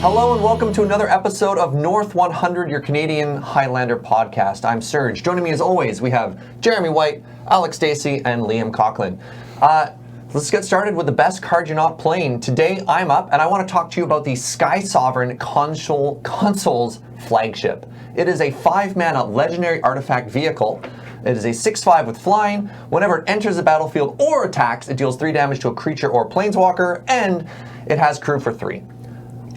Hello and welcome to another episode of North 100, your Canadian Highlander podcast. I'm Serge. Joining me as always, we have Jeremy White, Alex Steacy, and Liam Coughlan. Let's get started with the best card you're not playing. Today, I'm up, and I want to talk to you about the Sky Sovereign Console's flagship. It is a 5-mana legendary artifact vehicle. It is a 6/5 with flying. Whenever it enters the battlefield or attacks, it deals 3 damage to a creature or planeswalker, and it has crew for 3.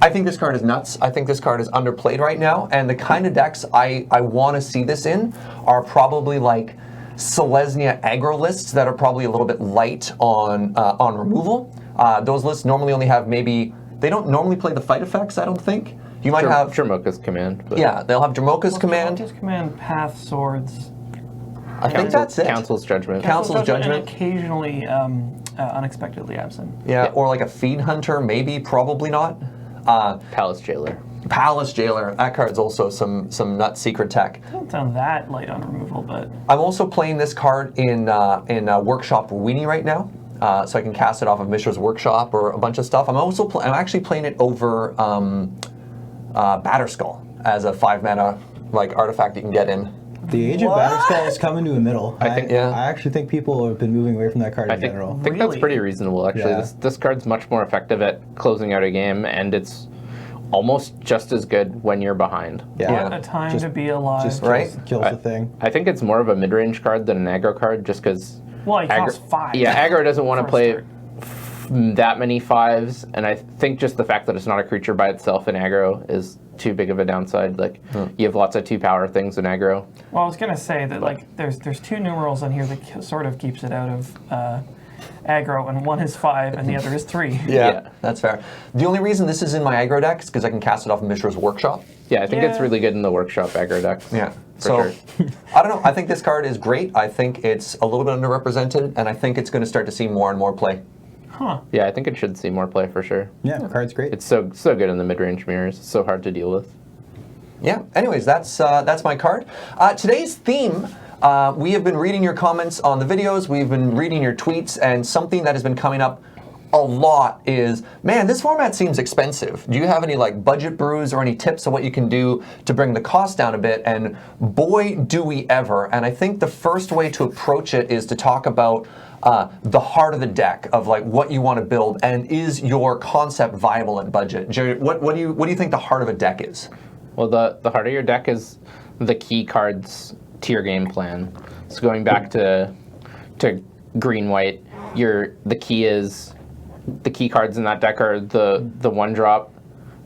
I think this card is nuts. I think this card is underplayed right now, and the kind of decks I want to see this in are probably like Selesnya aggro lists that are probably a little bit light on removal. Those lists normally only have they don't normally play the fight effects, I don't think. You might have Dromoka's Command. But yeah, they'll have Dromoka's Command. Dromoka's Command, Path, Swords. I think that's it. Council's Judgment. Council's Judgment. And occasionally unexpectedly absent. Yeah, or like a Feed Hunter, maybe, probably not. Palace Jailer. Palace Jailer. That card's also some nut secret tech. Doesn't sound that light on removal, but I'm also playing this card in Workshop Weenie right now, so I can cast it off of Mishra's Workshop or a bunch of stuff. I'm actually playing it over Batterskull as a 5-mana like artifact you can get in. The Age of Batterskull is coming to a middle. I think. I actually think people have been moving away from that card in general. I think that's pretty reasonable, actually. Yeah. This card's much more effective at closing out a game, and it's almost just as good when you're behind. what a time to be alive. Just kills the thing. I think it's more of a mid-range card than an aggro card, just because... Well, it costs 5. Yeah, aggro doesn't want to play that many 5s, and I think just the fact that it's not a creature by itself in aggro is too big of a downside. Like, you have lots of 2-power things in aggro. Well, I was going to say that like there's 2 numerals on here that sort of keeps it out of aggro, and one is 5 and the other is 3. Yeah, that's fair. The only reason this is in my aggro deck is because I can cast it off of Mishra's Workshop. Yeah, I think it's really good in the Workshop aggro deck. Yeah. For sure. I don't know. I think this card is great. I think it's a little bit underrepresented, and I think it's going to start to see more and more play. Huh. Yeah, I think it should see more play for sure. Yeah, the card's great. It's so good in the mid-range mirrors. It's so hard to deal with. Yeah. Anyways, that's my card. Today's theme. We have been reading your comments on the videos. We've been reading your tweets, and something that has been coming up a lot is, man, this format seems expensive. Do you have any like budget brews or any tips of what you can do to bring the cost down a bit? And boy, do we ever. And I think the first way to approach it is to talk about the heart of the deck of like what you want to build, and is your concept viable at budget? Jerry, what do you think the heart of a deck is? Well, the heart of your deck is the key cards to your game plan. So going back to green-white, the key cards in that deck are the 1-drop,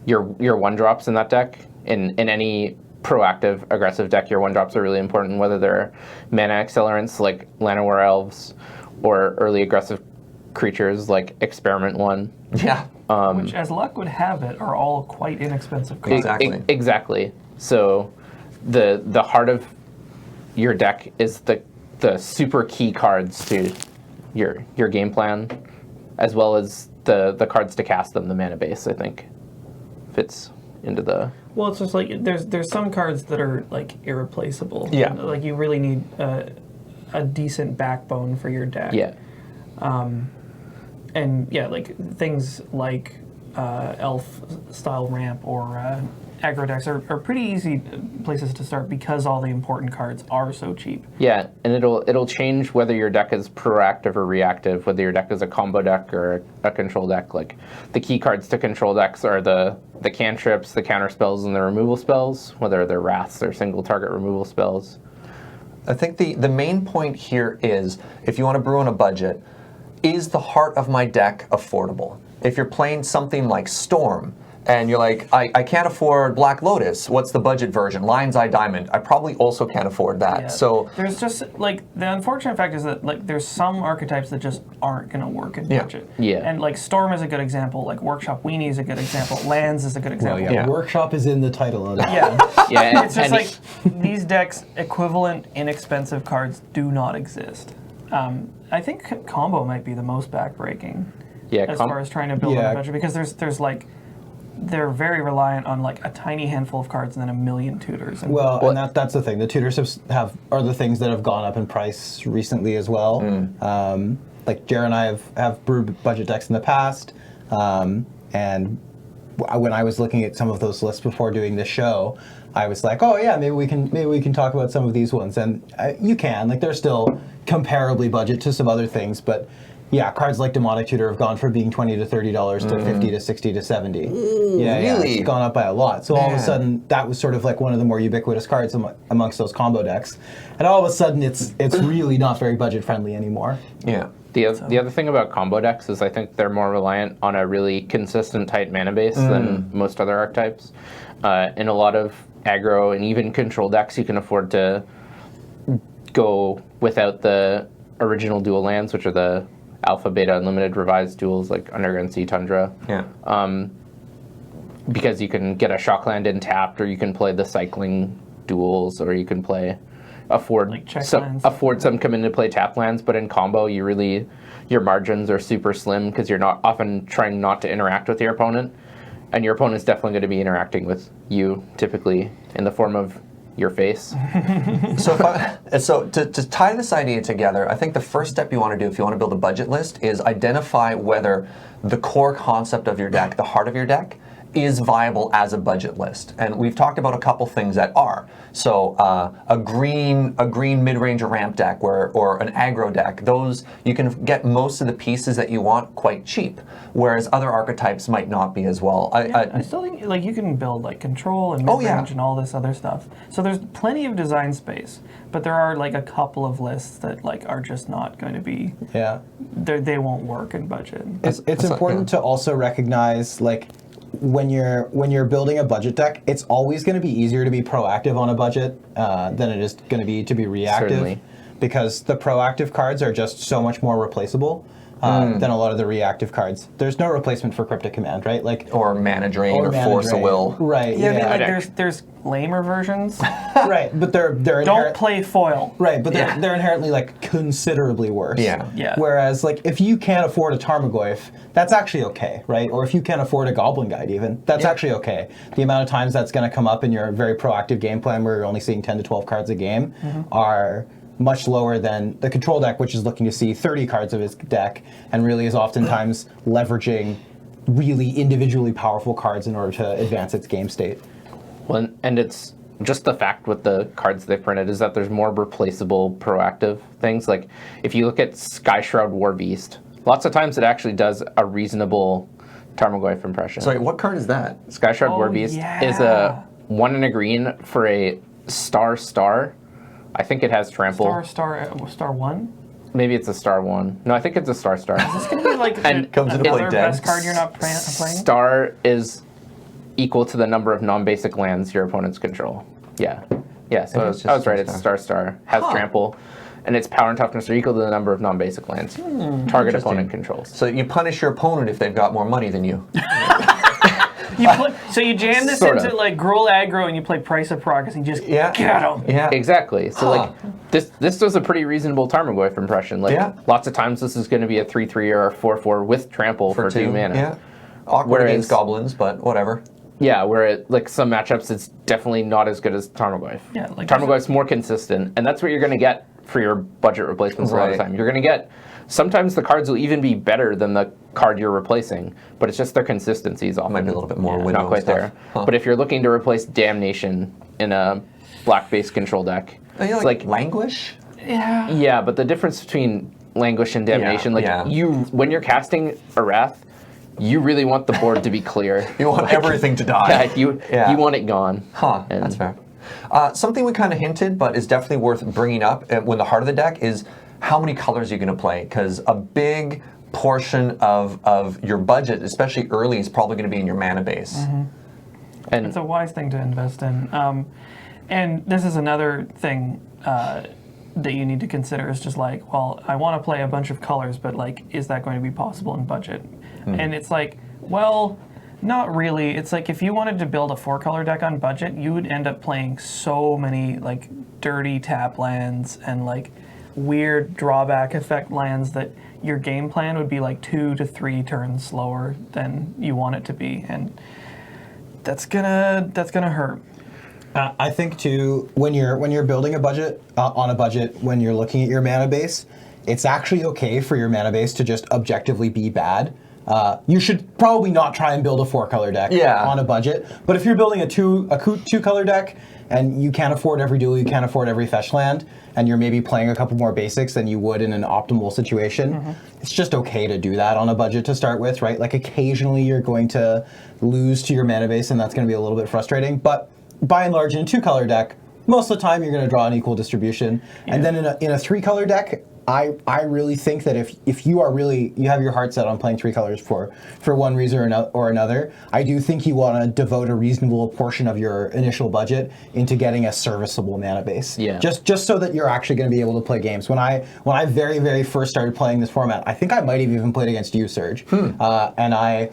your 1-drops in that deck. In any proactive, aggressive deck, your 1-drops are really important, whether they're mana accelerants like Llanowar Elves or early aggressive creatures like Experiment 1. Yeah. Which, as luck would have it, are all quite inexpensive cards. Exactly. So the heart of your deck is the super key cards to your game plan, as well as the cards to cast them. The mana base, I think, fits into the... Well, it's just like there's some cards that are like irreplaceable. Yeah. Like you really need a decent backbone for your deck. Yeah. And yeah, like things like elf style ramp or aggro decks are pretty easy places to start because all the important cards are so cheap. Yeah, and it'll change whether your deck is proactive or reactive, whether your deck is a combo deck or a control deck. Like the key cards to control decks are the cantrips, the counter spells, and the removal spells, whether they're wraths or single target removal spells. I think the main point here is, if you want to brew on a budget, is the heart of my deck affordable? If you're playing something like Storm, and you're like, I can't afford Black Lotus, what's the budget version? Lion's Eye Diamond, I probably also can't afford that. Yeah. So there's just, like, the unfortunate fact is that, like, there's some archetypes that just aren't going to work in budget. Yeah. And, like, Storm is a good example, like, Workshop Weenie is a good example, Lands is a good example. Well, yeah. Workshop is in the title of it. Yeah. Yeah, It's just like, these decks, equivalent inexpensive cards do not exist. I think combo might be the most backbreaking as far as trying to build on a budget, because there's like, they're very reliant on like a tiny handful of cards and then a million tutors. And and that's the thing. The tutors are the things that have gone up in price recently as well. Like Jared and I have brewed budget decks in the past, and when I was looking at some of those lists before doing this show, I was like, oh yeah, maybe we can talk about some of these ones, and you can. Like, they're still comparably budget to some other things, but yeah, cards like Demonic Tutor have gone from being $20 to $30 to $50 to $60 to $70. Yeah, really? It's gone up by a lot. So all of a sudden, that was sort of like one of the more ubiquitous cards amongst those combo decks, and all of a sudden, it's really not very budget friendly anymore. Yeah. The other thing about combo decks is I think they're more reliant on a really consistent tight mana base than most other archetypes. In a lot of aggro and even control decks, you can afford to go without the original dual lands, which are the Alpha, Beta, Unlimited revised duals like Underground Sea, Tundra. Yeah. Because you can get a shock land in tapped, or you can play the cycling duals, or you can afford like some come into play tap lands, but in combo your margins are super slim because you're not often trying not to interact with your opponent, and your opponent's definitely going to be interacting with you typically in the form of your face. So to tie this idea together, I think the first step you want to do if you want to build a budget list is identify whether the core concept of your deck, the heart of your deck, is viable as a budget list. And we've talked about a couple things that are. So a green mid-range ramp deck or an aggro deck, those you can get most of the pieces that you want quite cheap, whereas other archetypes might not be as well. I still think like you can build like control and mid-range and all this other stuff. So there's plenty of design space, but there are like a couple of lists that like are just not going to be. Yeah. They won't work in budget. It's important to also recognize like, when you're building a budget deck, it's always going to be easier to be proactive on a budget than it is going to be reactive. Certainly. Because the proactive cards are just so much more replaceable than a lot of the reactive cards. There's no replacement for Cryptic Command, right? Like or Mana Drain or Force of Will. Right. Yeah, Yeah. I mean, like there's lamer versions. Right, but they're Don't play foil. Right, but they're inherently like considerably worse. Yeah. Yeah. Whereas like if you can't afford a Tarmogoyf, that's actually okay, right? Or if you can't afford a Goblin Guide even, that's actually okay. The amount of times that's going to come up in your very proactive game plan where you're only seeing 10 to 12 cards a game are much lower than the control deck, which is looking to see 30 cards of his deck and really is oftentimes leveraging really individually powerful cards in order to advance its game state. Well, and it's just the fact with the cards they've printed is that there's more replaceable proactive things. Like if you look at Skyshroud War Beast, lots of times it actually does a reasonable Tarmogoyf impression. Sorry, what card is that? Skyshroud War Beast is a 1 and a green for a star. I think it has trample. Star 1? Maybe it's a star 1. No, I think it's a star. Is this going to be like comes into play another dead. best card you're not playing? Star is equal to the number of non-basic lands your opponents control. Yeah. So I was right. It's star. Has trample. And its power and toughness are equal to the number of non-basic lands target opponent controls. So you punish your opponent if they've got more money than you. So you jam this Sort into of. like Gruul aggro and you play Price of Progress and you just get them. Yeah. Exactly. So like this was a pretty reasonable Tarmogoyf impression. Like lots of times this is going to be a 3/3 or a 4/4 with trample for 2 mana. Yeah. Awkward against goblins, but whatever. Yeah, where some matchups it's definitely not as good as Tarmogoyf. Yeah, like Tarmogoyf's more consistent, and that's what you're going to get for your budget replacements a lot of the time. You're going to get sometimes the cards will even be better than the card you're replacing, but it's just their consistency is often Might be a little bit more window not quite stuff. there. Huh. But if you're looking to replace Damnation in a black-based control deck, It's like Languish? Yeah. but the difference between Languish and Damnation, when you're casting a Wrath, you really want the board to be clear. You want everything to die. You want it gone. Huh, that's fair. Something we kind of hinted, but is definitely worth bringing up when the heart of the deck is how many colors you're going to play, because a big portion of your budget, especially early, is probably going to be in your mana base. And it's a wise thing to invest in. And this is another thing that you need to consider is just like, well, I want to play a bunch of colors, but like, is that going to be possible in budget? And it's like, well, not really. It's like if you wanted to build a 4-color deck on budget, you would end up playing so many like dirty tap lands and like weird drawback effect lands that your game plan would be like 2 to 3 turns slower than you want it to be, and that's gonna hurt. I think too, when you're building a budget on a budget, when you're looking at your mana base, it's actually okay for your mana base to just objectively be bad. you should probably not try and build a 4-color deck on a budget. But if you're building a 2-color deck and you can't afford every duel, you can't afford every fetch land, and you're maybe playing a couple more basics than you would in an optimal situation, it's just okay to do that on a budget to start with, right? Like occasionally you're going to lose to your mana base, and that's going to be a little bit frustrating. But by and large, in a 2-color deck, most of the time you're going to draw an equal distribution. And then in a 3-color deck, I really think that if you have your heart set on playing 3 colors for one reason or another, I do think you want to devote a reasonable portion of your initial budget into getting a serviceable mana base. Yeah. Just so that you're actually going to be able to play games. When I very, very first started playing this format, I think I might have even played against you, Serge. And I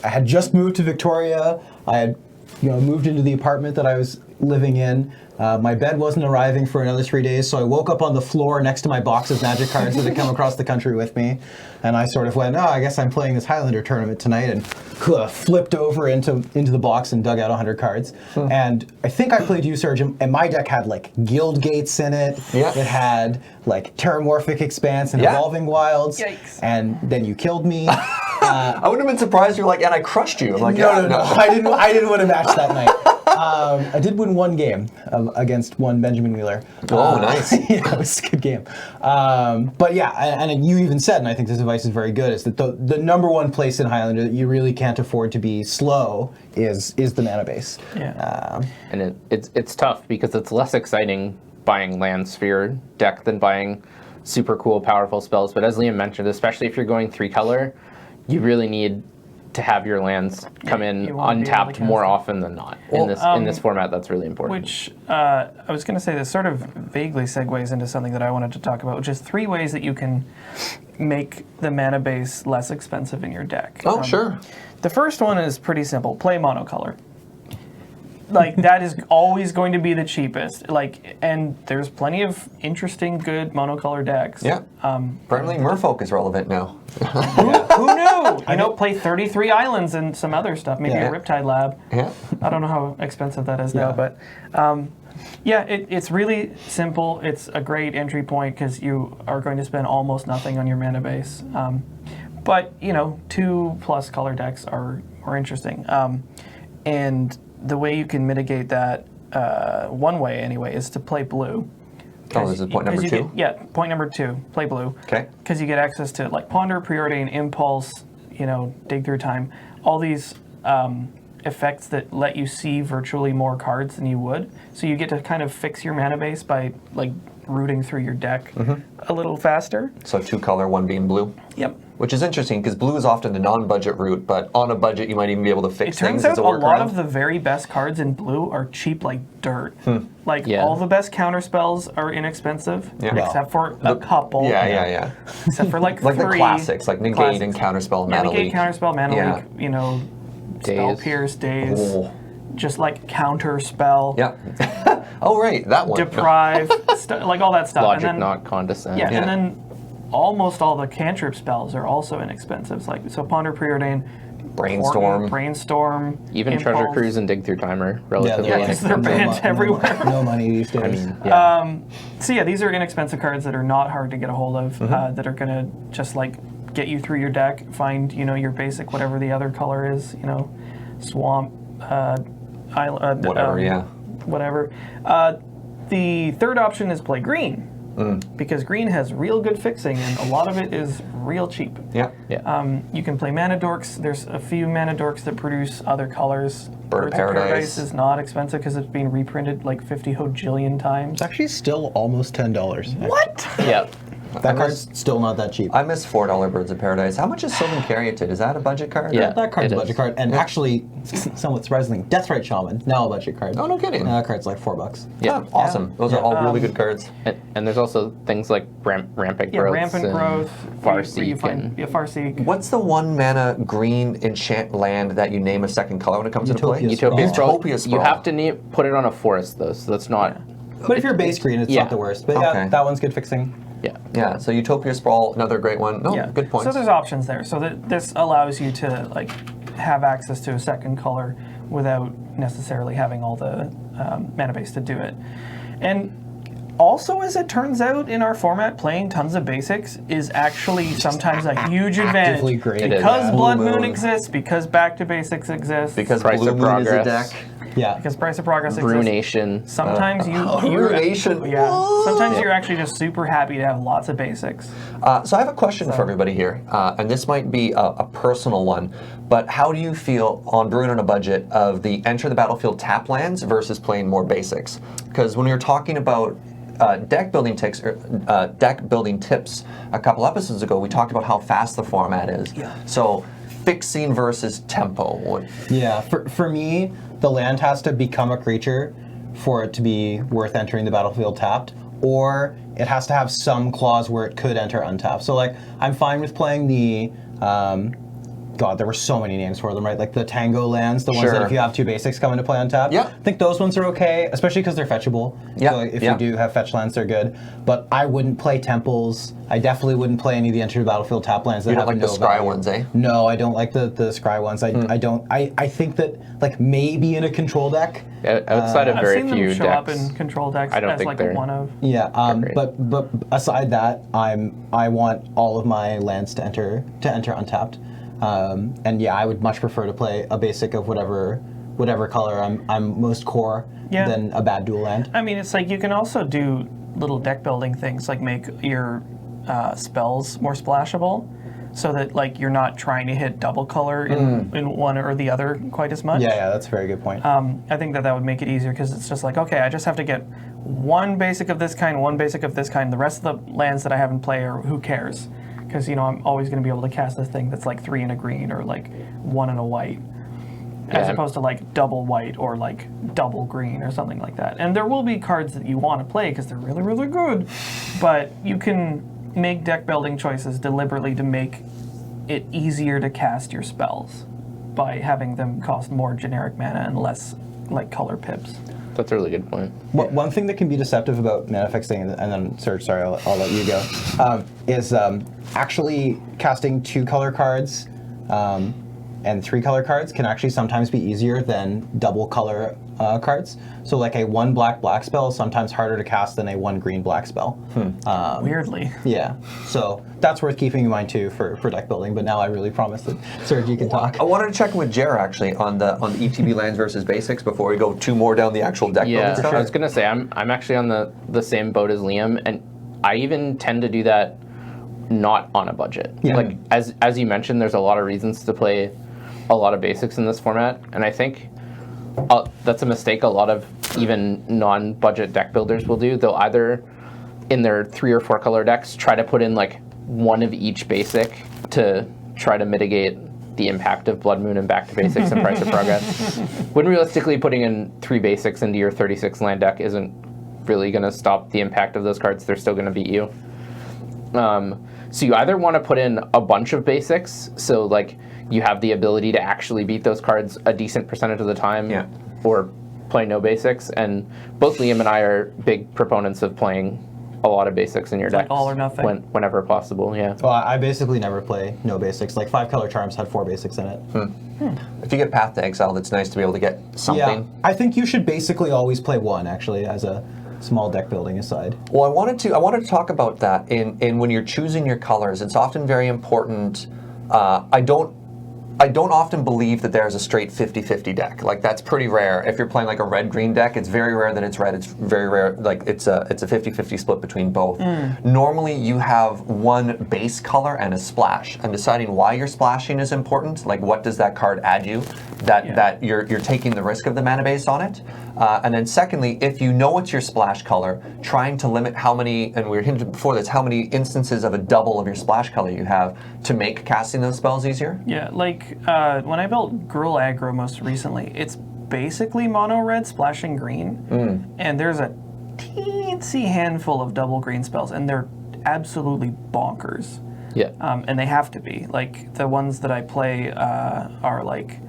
had just moved to Victoria. I had moved into the apartment that I was living in. My bed wasn't arriving for another 3 days, so I woke up on the floor next to my box of Magic cards that had come across the country with me, and I sort of went, I guess I'm playing this Highlander tournament tonight, and flipped over into the box and dug out 100 cards. And I think I played you, Serge, and my deck had like Guild Gates in it. It had like Terramorphic Expanse and Evolving Wilds. Yikes. And then you killed me. I would have been surprised. You're like, and I crushed you. I'm like, no. I didn't win a match that night. I did win one game against one Benjamin Wheeler. Oh, nice. It was a good game. But yeah, and you even said, and I think this advice is very good, is that the number one place in Highlander that you really can't afford to be slow is the mana base. Yeah. And it's tough because it's less exciting buying land sphere deck than buying super cool, powerful spells. But as Liam mentioned, especially if you're going 3-color, you really need to have your lands come in untapped more often than not. In this format, that's really important. Which, I was going to say, this sort of vaguely segues into something that I wanted to talk about, which is 3 ways that you can make the mana base less expensive in your deck. Oh, sure. The first one is pretty simple. Play monocolor. Like, that is always going to be the cheapest. Like, and there's plenty of interesting, good monocolor decks. Yeah. Apparently Merfolk is relevant now. Who knew? Play 33 islands and some other stuff. Maybe a Riptide Lab. Yeah. I don't know how expensive that is now, but it's really simple. It's a great entry point because you are going to spend almost nothing on your mana base. But 2+ color decks are more interesting. And the way you can mitigate that, one way anyway, is to play blue. Oh, this is point number 2? Point number 2, play blue. Okay. Because you get access to like Ponder, Preordain, Impulse, Dig Through Time, all these effects that let you see virtually more cards than you would. So you get to kind of fix your mana base by like rooting through your deck a little faster. So 2-color, 1 being blue? Yep. Which is interesting because blue is often the non-budget route, but on a budget you might even be able to fix things. It turns as out a a lot workaround. of the very best cards in blue are cheap like dirt. All the best counter spells are inexpensive, except for a couple. Yeah. Except for like the three classics, like Negate and Counterspell, Mana Leak. Negate, Counterspell, Mana Leak, Spell Pierce, Daze. Oh. Just like Counterspell. Yeah. Oh, right, that one. Deprive, like all that stuff. Logic, and then, not Condescend. Yeah, and then almost all the cantrip spells are also inexpensive. So Ponder, Preordain, Brainstorm, even Impulse. Treasure Cruise and Dig Through Time are relatively because they're banned everywhere. No money these days. So these are inexpensive cards that are not hard to get a hold of, that are going to just like get you through your deck, find your basic whatever the other color is, swamp, island, whatever. The third option is play green. Because green has real good fixing, and a lot of it is real cheap. Yeah. You can play Mana Dorks. There's a few Mana Dorks that produce other colors. Bird of Paradise is not expensive because it's been reprinted like 50 hojillion times. It's actually still almost $10. What? Yep. That card's still not that cheap. I miss $4 Birds of Paradise. How much is Sylvan Caryatid? Is that a budget card? Yeah, that card's a budget card. And actually, somewhat surprisingly, Deathrite Shaman, now a budget card. Oh, no kidding. That card's like $4. Yeah, awesome. Those are all really good cards. And there's also things like Rampant Growth. Rampant Growth. Farseek. Farseek. What's the 1 mana green enchant land that you name a second color when it comes into play? Utopia Sprawl. Utopia Sprawl. You have to put it on a forest, though, so that's not... But if you're base green, it's not the worst. But that one's good fixing. Yeah, so Utopia Sprawl, another great one. No, good points. So there's options there. So this allows you to like have access to a second color without necessarily having all the mana base to do it. And Also, as it turns out, in our format, playing tons of basics is actually sometimes a huge advantage. Great. Because Blood Moon exists, because Back to Basics exists. Because Price Blue of Moon is a Progress. deck. Yeah. Because Price of Progress Brew exists. Nation. Sometimes Brew Nation. Yeah. Sometimes you're actually just super happy to have lots of basics. So I have a question for everybody here, and this might be a personal one, but how do you feel on Brewing on a Budget of the Enter the Battlefield tap lands versus playing more basics? Because when we were talking about deck building tips a couple episodes ago, we talked about how fast the format is. Yeah. So fixing versus tempo. Yeah, for me, the land has to become a creature for it to be worth entering the battlefield tapped, or it has to have some clause where it could enter untapped. So like, I'm fine with playing the, God, there were so many names for them, right? Like the Tango lands, the ones that if you have 2 basics come into play untapped. Yeah. I think those ones are okay, especially because they're fetchable. Yeah. So if you do have fetch lands, they're good. But I wouldn't play temples. I definitely wouldn't play any of the Enter the Battlefield tap lands that You don't have like the no scry value. ones, eh? No, I don't like the scry ones. I don't. I think that like maybe in a control deck. Outside of I've very seen few them show decks. up in control decks I don't as think like they're- one of. Yeah, great. but aside that, I want all of my lands to enter untapped, and yeah, I would much prefer to play a basic of whatever color I'm most core than a bad dual land. I mean, it's like you can also do little deck building things, like make your spells more splashable, so that like you're not trying to hit double color in one or the other quite as much. Yeah, that's a very good point. I think that would make it easier because it's just like, okay, I just have to get one basic of this kind, one basic of this kind. The rest of the lands that I have in play are who cares? Because I'm always going to be able to cast this thing that's like 3 in a green or like 1 in a white, as opposed to like double white or like double green or something like that. And there will be cards that you want to play because they're really, really good, but you can make deck building choices deliberately to make it easier to cast your spells by having them cost more generic mana and less like color pips. That's a really good point. One thing that can be deceptive about mana fixing, and then Serge, sorry, I'll let you go, is actually casting 2 color cards and 3 color cards can actually sometimes be easier than double color cards. So like a 1 black spell is sometimes harder to cast than a 1 green black spell. Weirdly. Yeah, so that's worth keeping in mind too for deck building. But now I really promise that Serge, you can talk. I wanted to check in with Jer actually on the ETB lands versus basics before we go 2 more down the actual deck building stuff. I was gonna say I'm actually on the same boat as Liam, and I even tend to do that not on a budget. Yeah. Like as you mentioned, there's a lot of reasons to play a lot of basics in this format, and I think that's a mistake a lot of even non-budget deck builders will do. They'll either in their 3 or 4 color decks try to put in like 1 of each basic to try to mitigate the impact of Blood Moon and Back to Basics and Price of Progress. When realistically putting in 3 basics into your 36 land deck isn't really going to stop the impact of those cards. They're still going to beat you. So you either want to put in a bunch of basics, so like you have the ability to actually beat those cards a decent percentage of the time, or play no basics. And both Liam and I are big proponents of playing a lot of basics in your decks. Like all or nothing. Whenever possible, yeah. Well, I basically never play no basics. Like 5 color charms had 4 basics in it. If you get Path to Exile, it's nice to be able to get something. Yeah, I think you should basically always play 1 actually as a small deck building aside. Well, I wanted to talk about that in when you're choosing your colors. It's often very important. I don't often believe that there's a straight 50-50 deck. Like that's pretty rare. If you're playing like a red-green deck, it's very rare that it's red. It's very rare, like it's a 50-50 split between both. Normally you have 1 base color and a splash. And deciding why you're splashing is important. Like what does that card add you? That you're taking the risk of the mana base on it. And then secondly, if you know it's your splash color, trying to limit how many, and we were hinted before this, how many instances of a double of your splash color you have to make casting those spells easier. Yeah, like when I built Gruul Aggro most recently, it's basically mono red splashing green, and there's a teensy handful of double green spells, and they're absolutely bonkers. Yeah. And they have to be. Like the ones that I play are like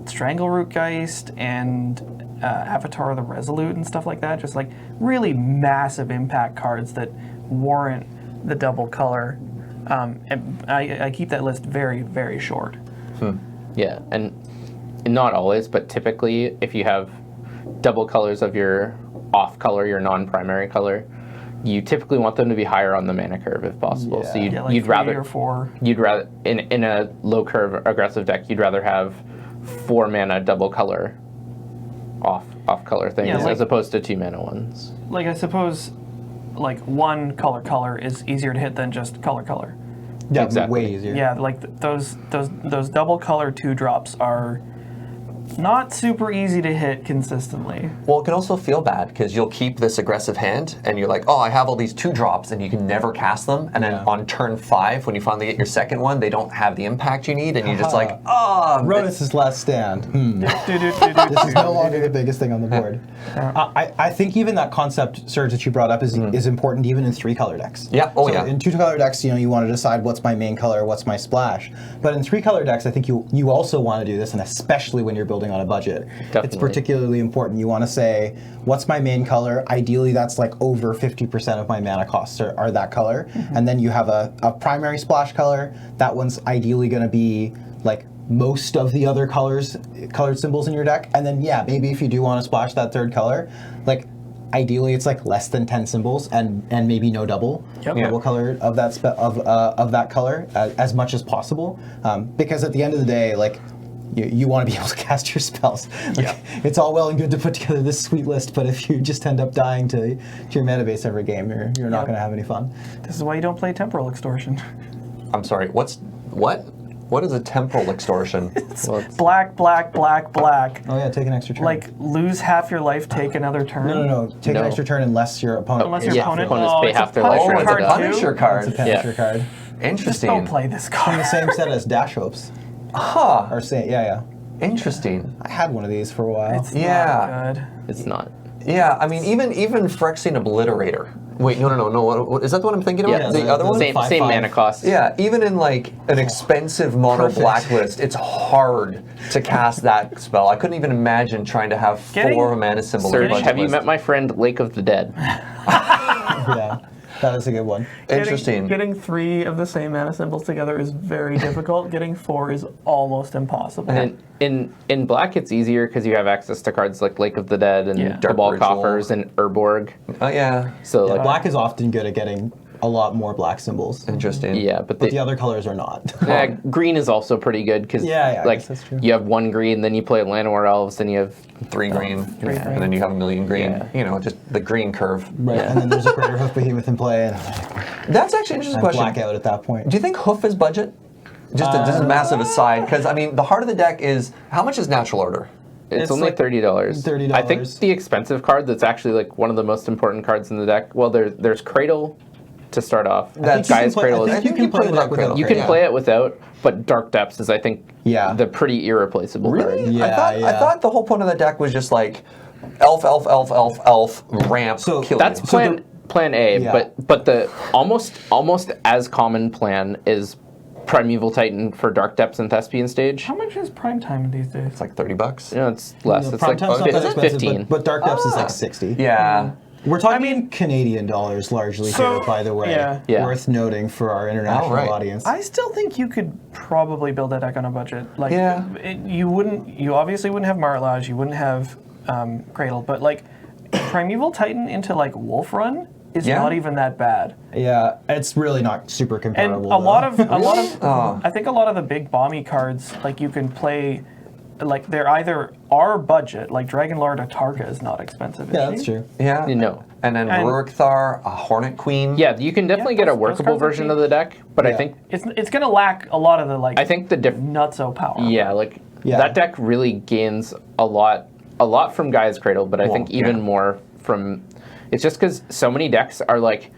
Strangleroot Geist and Avatar the Resolute and stuff like that. Just like really massive impact cards that warrant the double color. And I keep that list very, very short. Yeah, and not always, but typically if you have double colors of your off color, your non-primary color, you typically want them to be higher on the mana curve if possible. Yeah. So like you'd 3 rather or 4. You'd rather in a low curve aggressive deck, you'd rather have 4 mana double color off color things Yeah, like- as opposed to 2 mana ones. Like, I suppose, like, 1 color is easier to hit than just color. Yeah, Exactly. way easier. Yeah, like, those double color 2-drops are not super easy to hit consistently. Well, it can also feel bad because you'll keep this aggressive hand and you're like, oh, I have all these 2-drops and you can never cast them. And then on turn 5, when you finally get your second one, they don't have the impact you need. And you're just like, oh. Rodus' last stand. This is no longer the biggest thing on the board. I think even that concept, Serge, that you brought up is important even in 3-color decks. Yeah. Oh, so yeah. In 2-color decks, you want to decide what's my main color, what's my splash. But in 3-color decks, I think you also want to do this, and especially when you're building on a budget. Definitely. It's particularly important. You want to say, what's my main color? Ideally, that's like over 50% of my mana costs are that color. And then you have a primary splash color. That one's ideally going to be like most of the other colored symbols in your deck. And then, yeah, maybe if you do want to splash that third color, like ideally it's like less than 10 symbols and maybe no double color of that of that color as much as possible. Because at the end of the day, like, you want to be able to cast your spells. Like, it's all well and good to put together this sweet list, but if you just end up dying to your mana base every game, you're not going to have any fun. This is why you don't play Temporal Extortion. I'm sorry, what? What is a temporal extortion? Black. Oh yeah, take an extra turn. Like, lose half your life, take another turn. No. Take an extra turn unless your opponent. Unless your Yeah, opponent. opponents pay it's half a their life Punisher for it. It's a card Punisher too? card. It's a Punisher card. Interesting. Don't play this In the card. same set as Dash Hopes. Huh. Or say, yeah. Interesting. I had one of these for a while. It's Yeah. not good. It's not. Yeah, I mean, even Phyrexian Obliterator. Wait, no. What, is that the one I'm thinking about? Yeah, the other one? Same 5/5. mana cost. Yeah, even in like an expensive mono Perfect. blacklist, it's hard to cast that spell. I couldn't even imagine trying to have 4 mana symbol in a Serge, budget have you list. met my friend Lake of the Dead? Yeah, that was a good one. Interesting. Getting 3 of the same mana symbols together is very difficult. Getting 4 is almost impossible. And in black, it's easier because you have access to cards like Lake of the Dead and Yeah. Cabal Dark Ritual. Coffers and Urborg. Oh yeah, So like, Black is often good at getting a lot more black symbols. interesting. yeah, but But the other colors are not. green is also pretty good because Yeah, I like guess that's true. you have 1 green, then you play Llanowar Elves, then you have 3 green, green. and then you have a million green. Yeah. You know, just the green curve. Right, and then there's a Greater Hoof Behemoth in play, and That's actually an interesting I'm question. blackout at that point. Do you think Hoof is budget? Just a massive aside, because I mean, the heart of the deck is how much is Natural Order? it's only like $30. $30. I think the expensive card that's actually like one of the most important cards in the deck. Well, there's Cradle to start off. That's- Guy's Cradle. I think you can play the deck without You Cradle. can play it without, but Dark Depths is, I think, the pretty irreplaceable card. Yeah, I thought the whole point of the deck was just like elf, ramp, So kill That's you. plan A, Yeah. but the almost as common plan is Primeval Titan for Dark Depths and Thespian Stage. How much is prime time these days? It's like $30. You know, it's less. No, It's Prime like Time's not that expensive, 15. but Dark Depths is like 60. Yeah. We're talking Canadian dollars largely So, here, by the way. yeah. Worth noting for our international right. audience. I still think you could probably build that deck on a budget. Like, Yeah. You obviously wouldn't have Marlage, you wouldn't have Cradle, but like Primeval Titan into like Wolf Run is Yeah. not even that bad. Yeah, it's really not super And comparable. a lot of Oh. I think a lot of the big bomby cards, like, you can play, like, they're either our budget, like Dragon Lord Atarka is not expensive. Is Yeah, she? that's true. Yeah. No. And then And- Rurikthar, a Hornet Queen. Yeah, you can definitely get a those workable cards are version cheap. of the deck, but I Yeah. think It's gonna lack a lot of the like. I think the nutso power. yeah, like Yeah. that deck really gains a lot from Gaia's Cradle, but I think even more from. It's just because so many decks are like,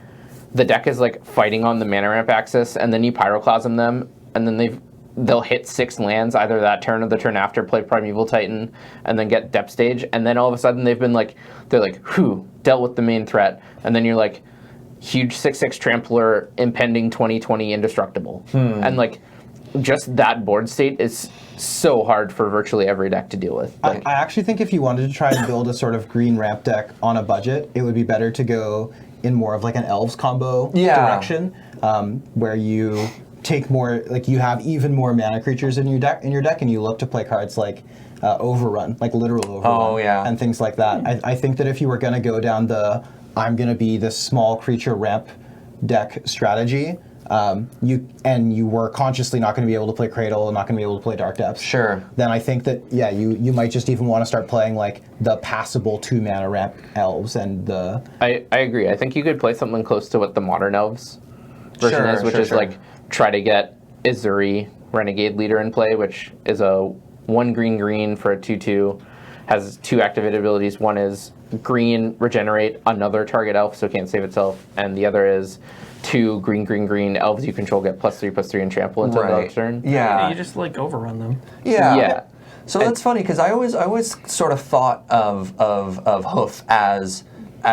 the deck is like fighting on the mana ramp axis, and then you Pyroclasm them, and then they'll hit 6 lands either that turn or the turn after, play Primeval Titan, and then get Depth Stage, and then all of a sudden they're like, whew, dealt with the main threat, and then you're like, huge 6/6 Trampler, impending 2020 indestructible, and like, just that board state is so hard for virtually every deck to deal with. I actually think if you wanted to try and build a sort of green ramp deck on a budget, it would be better to go in more of like an Elves combo Yeah. direction, where you take more, like you have even more mana creatures in your deck, and you look to play cards like Overrun, like literal Overrun, and things like that. I think that if you were going to go down the I'm going to be this small creature ramp deck strategy, you were consciously not going to be able to play Cradle and not going to be able to play Dark Depths. Sure. Then I think that you might just even want to start playing like the passable 2-mana ramp elves and the. I agree. I think you could play something close to what the modern elves version is, which is like try to get Izuri Renegade Leader in play, which is a 1 green for a 2/2, has 2 activated abilities. One is green regenerate another target elf, so it can't save itself, and the other is 2 green elves you control get +3/+3 and trample until the next turn. Yeah, you just like overrun them. Yeah. So that's funny because I always sort of thought of Hoof as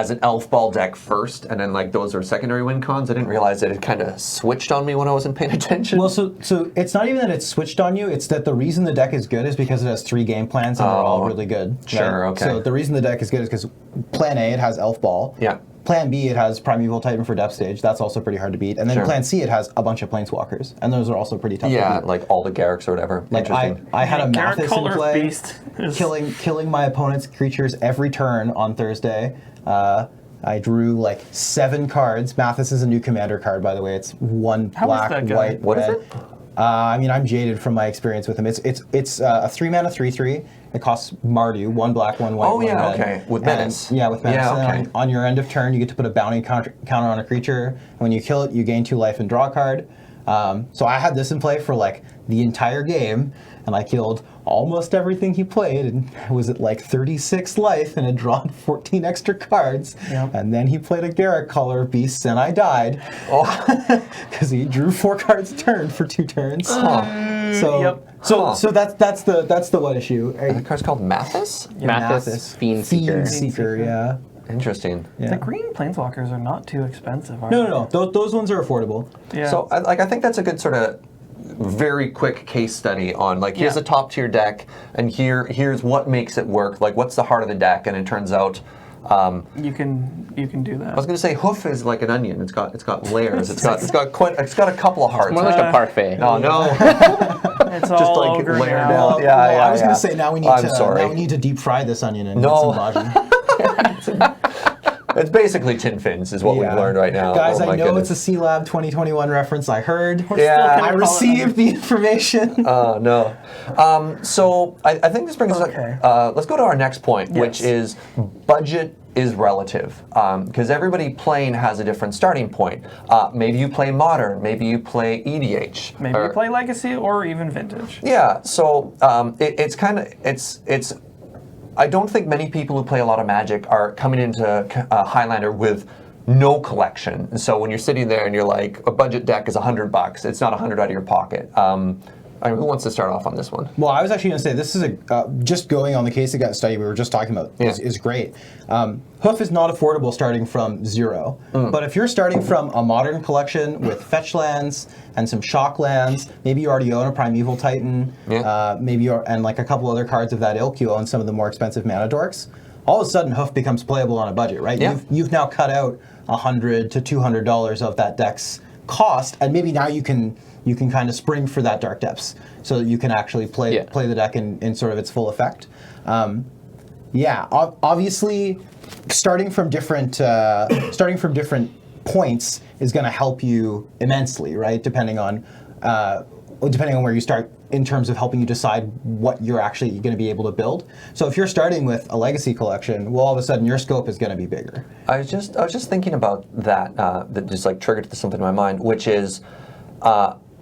an elf ball deck first, and then like those are secondary win cons. I didn't realize that it kind of switched on me when I wasn't paying attention. Well, so it's not even that it's switched on you. It's that the reason the deck is good is because it has 3 game plans and they're all really good. Sure, right? okay. So the reason the deck is good is because Plan A, it has elf ball. Yeah. Plan B, it has Primeval Titan for Depth Stage. That's also pretty hard to beat. And then Plan C, it has a bunch of Planeswalkers, and those are also pretty tough to beat. Like all the Garriks or whatever. Like I had a Mathis in play, Beast killing my opponent's creatures every turn on Thursday. I drew like 7 cards. Mathis is a new commander card, by the way. It's 1 black, white, what red. Is it? I mean, I'm jaded from my experience with him. It's a 3-mana 3/3. It costs Mardu, 1 black, 1 white, 1 red. Okay. With menace. With menace. Yeah, okay. And on your end of turn, you get to put a bounty counter on a creature. And when you kill it, you gain 2 life and draw a card. So I had this in play for like the entire game, and I killed almost everything he played, and was at like 36 life and had drawn 14 extra cards. Yep. And then he played a Garrick Collar of Beasts, and I died because he drew 4 cards a turn for 2 turns. So that's the one issue. The card's called Mathis? Mathis Fiend Seeker. Yeah. Interesting. The green planeswalkers are not too expensive, are No. Those ones are affordable. Yeah. So I think that's a good sort of very quick case study on like here's a top tier deck and here's what makes it work. Like what's the heart of the deck, and it turns out you can do that. I was going to say Hoof is like an onion. It's got layers. It's got a couple of hearts. More like a parfait. Oh no. It's Just all like ogre layered now. down. Yeah, I was going to say now we need to deep fry this onion and get some bhaji. It's basically tin fins is what we've learned right now. Guys, I know it's a C-Lab 2021 reference. I heard. I received the information. Oh, no. So I think this brings us let's go to our next point, which is budget is relative. Because everybody playing has a different starting point. Maybe you play Modern. Maybe you play EDH. Maybe you play Legacy or even Vintage. Yeah, so it's I don't think many people who play a lot of Magic are coming into Highlander with no collection. And so when you're sitting there and you're like, a budget deck is $100, it's not $100 out of your pocket. Who wants to start off on this one? Well, I was actually going to say, this is just going on the case of study we were just talking about is great. Hoof is not affordable starting from 0. But if you're starting from a Modern collection with fetch lands and some shock lands, maybe you already own a Primeval Titan, and like a couple other cards of that ilk, you own some of the more expensive mana dorks, all of a sudden Hoof becomes playable on a budget, right? Yeah. You've now cut out $100 to $200 of that deck's cost, and maybe now you can kind of spring for that Dark Depths, so that you can actually play the deck in sort of its full effect. Obviously, starting from different points is going to help you immensely, right? Depending on where you start in terms of helping you decide what you're actually going to be able to build. So if you're starting with a Legacy collection, well, all of a sudden your scope is going to be bigger. I was just thinking about that. That just like triggered something in my mind, which is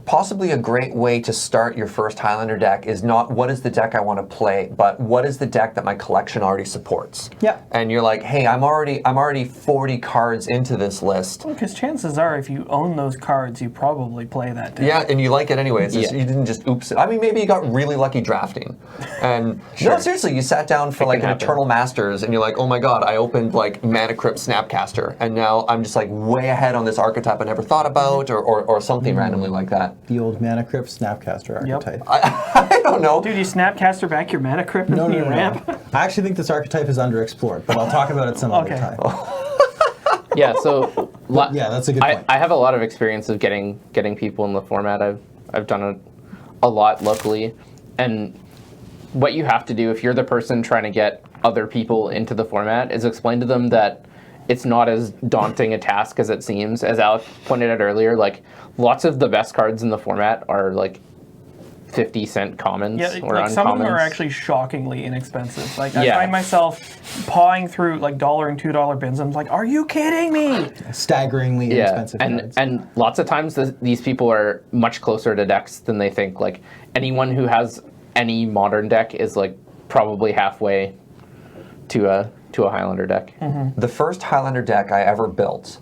possibly a great way to start your first Highlander deck is not what is the deck I want to play, but what is the deck that my collection already supports. Yeah. And you're like, hey, I'm already 40 cards into this list. Because chances are, if you own those cards, you probably play that deck. Yeah, and you like it anyways. You didn't just oops it. I mean, maybe you got really lucky drafting. And no, seriously, you sat down for like an Eternal Masters and you're like, oh my god, I opened like Mana Crypt Snapcaster, and now I'm just like way ahead on this archetype I never thought about, or something randomly like that. The old Mana Crypt Snapcaster archetype. I don't know. Dude, you Snapcaster back your Mana Crypt and then you ramp? I actually think this archetype is underexplored, but I'll talk about it some other time. Yeah, so Yeah, that's a good point. I have a lot of experience of getting people in the format. I've done it a lot locally, and what you have to do if you're the person trying to get other people into the format is explain to them that it's not as daunting a task as it seems. As Alec pointed out earlier, like lots of the best cards in the format are like 50-cent commons or like uncommons. Some of them are actually shockingly inexpensive. Like I find myself pawing through like $1 and $2 bins. I'm like, are you kidding me? Staggeringly inexpensive cards. And lots of times these people are much closer to decks than they think. Like anyone who has any modern deck is like probably halfway to a Highlander deck. The first Highlander deck I ever built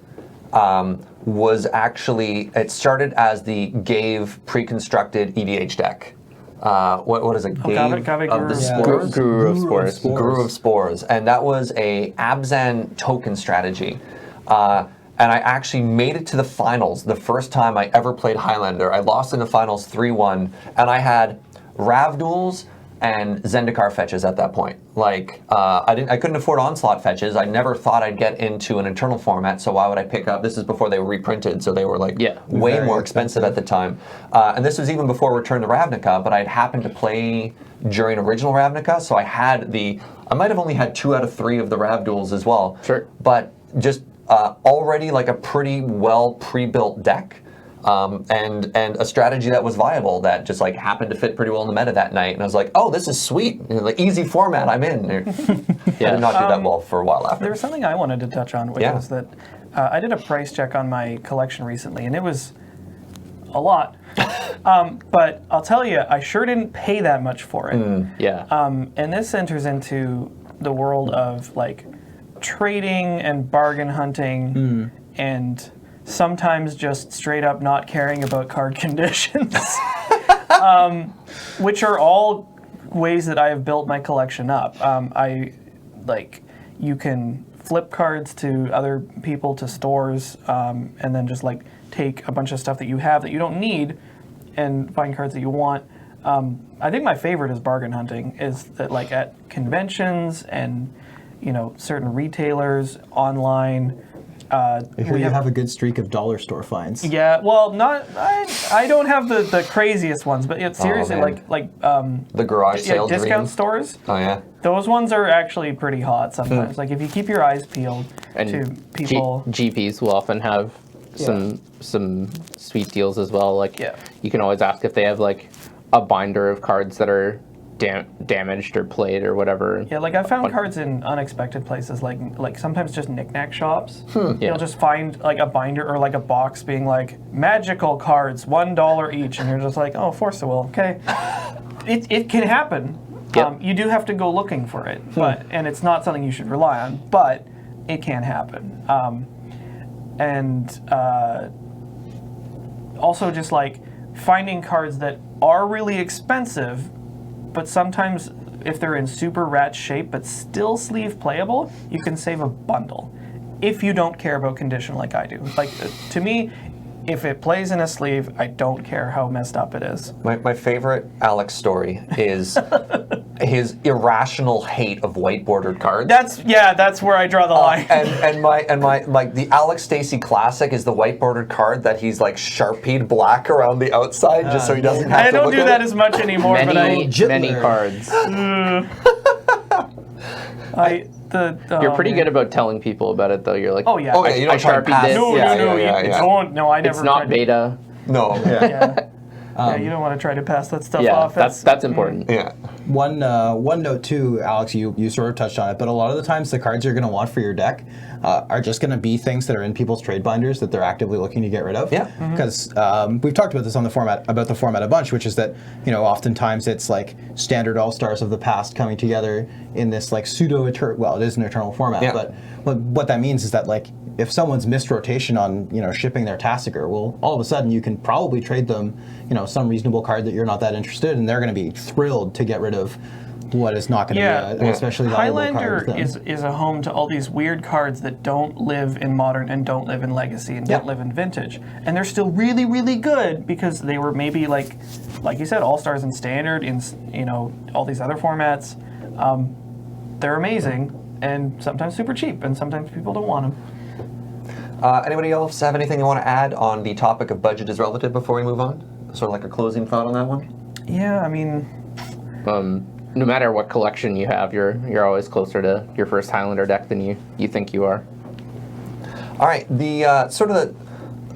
was actually, it started as the Gave pre-constructed EDH deck. What is it? Gave of the Spores? Guru of Spores. Guru of Spores. And that was a Abzan token strategy. And I actually made it to the finals the first time I ever played Highlander. I lost in the finals 3-1, and I had Ravduels and Zendikar fetches at that point. Like, I couldn't afford Onslaught fetches. I never thought I'd get into an Eternal format, so why would I pick up? This is before they were reprinted, so they were like way more expensive at the time. And this was even before Return to Ravnica, but I'd happened to play during original Ravnica, so I might have only had 2 out of 3 of the Ravduels as well. Sure. But just already like a pretty well pre-built deck. And a strategy that was viable that just like happened to fit pretty well in the meta that night, and I was like, oh, this is sweet, like easy format, I'm in. I did not do that well for a while after. There was something I wanted to touch on, which was that I did a price check on my collection recently, and it was a lot. But I'll tell you, I sure didn't pay that much for it. And this enters into the world of like trading and bargain hunting and sometimes just straight up not caring about card conditions, which are all ways that I have built my collection up. You can flip cards to other people, to stores, and then just like take a bunch of stuff that you have that you don't need and find cards that you want. I think my favorite is bargain hunting, is that like at conventions and, you know, certain retailers online, I hear you have a good streak of dollar store finds. Yeah, well, I don't have the craziest ones, but it's seriously the garage sale discount stores. Oh yeah, those ones are actually pretty hot sometimes. Like if you keep your eyes peeled to people. GPs will often have some sweet deals as well. Like you can always ask if they have like a binder of cards that are damaged or played or whatever. Yeah, like I found cards in unexpected places, like sometimes just knick-knack shops. You'll just find like a binder or like a box being like magical cards, $1 each, and you're just like, oh, Force the Will, okay. It can happen. You do have to go looking for it, and it's not something you should rely on, but it can happen. Also just like finding cards that are really expensive, but sometimes if they're in super rat shape but still sleeve playable, you can save a bundle if you don't care about condition like I do. Like to me, if it plays in a sleeve, I don't care how messed up it is. My favorite Alex story is his irrational hate of white bordered cards. That's where I draw the line. And my like the Alex Steacy classic is the white bordered card that he's like Sharpied black around the outside just so he doesn't have to look at it. I don't do that as much anymore, many cards. You're pretty good about telling people about it, though. You're like, oh yeah, you don't Sharpied pass. this. No, I never. It's not beta. No. You don't want to try to pass that stuff off. That's important. Yeah. One note too, Alex, you sort of touched on it, but a lot of the times the cards you're going to want for your deck are just going to be things that are in people's trade binders that they're actively looking to get rid of. Yeah. Because we've talked about this on the format a bunch, which is that, you know, oftentimes it's like standard all-stars of the past coming together in this like it is an eternal format, but what that means is that like if someone's missed rotation on, you know, shipping their Tassiger, well, all of a sudden you can probably trade them, you know, some reasonable card that you're not that interested in, and they're going to be thrilled to get rid of what is not going to be especially valuable Highlander card. is a home to all these weird cards that don't live in Modern and don't live in Legacy and don't live in Vintage. And they're still really, really good because they were maybe like you said, All-Stars in Standard, in, you know, all these other formats. They're amazing and sometimes super cheap, and sometimes people don't want them. Anybody else have anything you want to add on the topic of budget is relative before we move on? Sort of like a closing thought on that one? Yeah, I mean... no matter what collection you have, you're always closer to your first Highlander deck than you think you are. All right, the sort of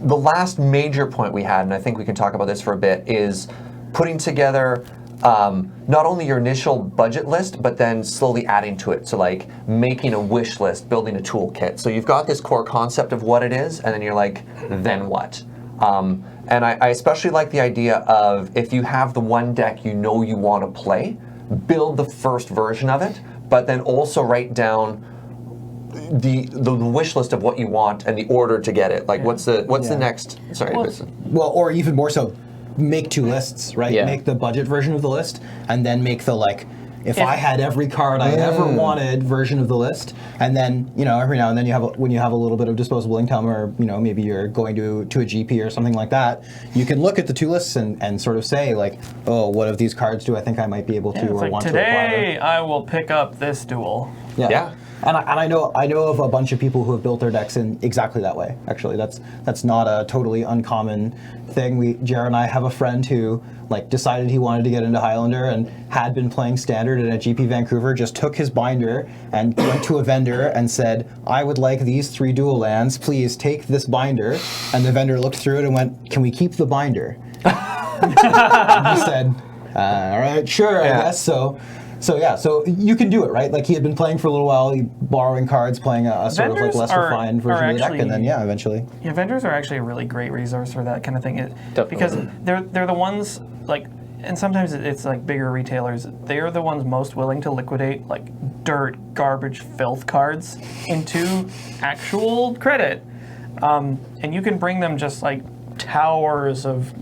the last major point we had, and I think we can talk about this for a bit, is putting together not only your initial budget list, but then slowly adding to it. So like making a wish list, building a toolkit. So you've got this core concept of what it is, and then you're like, then what? And I especially like the idea of if you have the one deck you know you want to play, build the first version of it, but then also write down the wish list of what you want and the order to get it. Like what's the next? Sorry. Well, or even more so, make two lists, right? Yeah. Make the budget version of the list, and then make the like, if I had every card I ever wanted version of the list, and then every now and then when you have a little bit of disposable income, or maybe you're going to a GP or something like that, you can look at the two lists and sort of say like, oh, what of these cards do I think I might be able to or like, want today to acquire? Today I will pick up this duel. Yeah. And I know of a bunch of people who have built their decks in exactly that way. Actually, that's not a totally uncommon thing. Jared and I have a friend who decided he wanted to get into Highlander and had been playing Standard and at GP Vancouver. Just took his binder and went to a vendor and said, "I would like these 3 dual lands. Please take this binder." And the vendor looked through it and went, "Can we keep the binder?" And he said, "All right, sure, I guess so." So you can do it, right? Like he had been playing for a little while, borrowing cards, playing a sort of less refined version of the deck, and then eventually. Yeah, vendors are actually a really great resource for that kind of thing, because they're the ones and sometimes it's like bigger retailers. They are the ones most willing to liquidate dirt, garbage, filth cards into actual credit, and you can bring them just towers of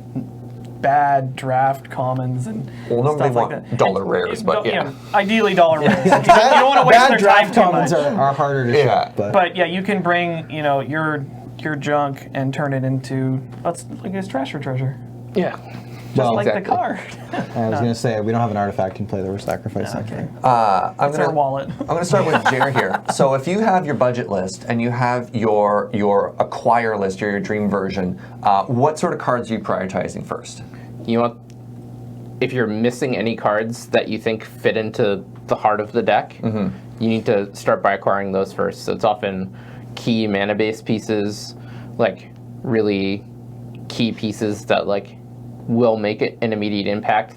bad draft commons and stuff like that. Dollar rares, but ideally dollar rares. You don't want to waste their time too much. Bad draft commons are harder to ship, but you can bring your junk and turn it into it's trash or treasure. Yeah. Just the card. I was going to say, we don't have an artifact in play that we're sacrificing. Okay. It's our wallet. I'm going to start with Jer here. So if you have your budget list and you have your acquire list or your dream version, what sort of cards are you prioritizing first? If you're missing any cards that you think fit into the heart of the deck, you need to start by acquiring those first. So it's often key mana-based pieces, really key pieces that will make it an immediate impact.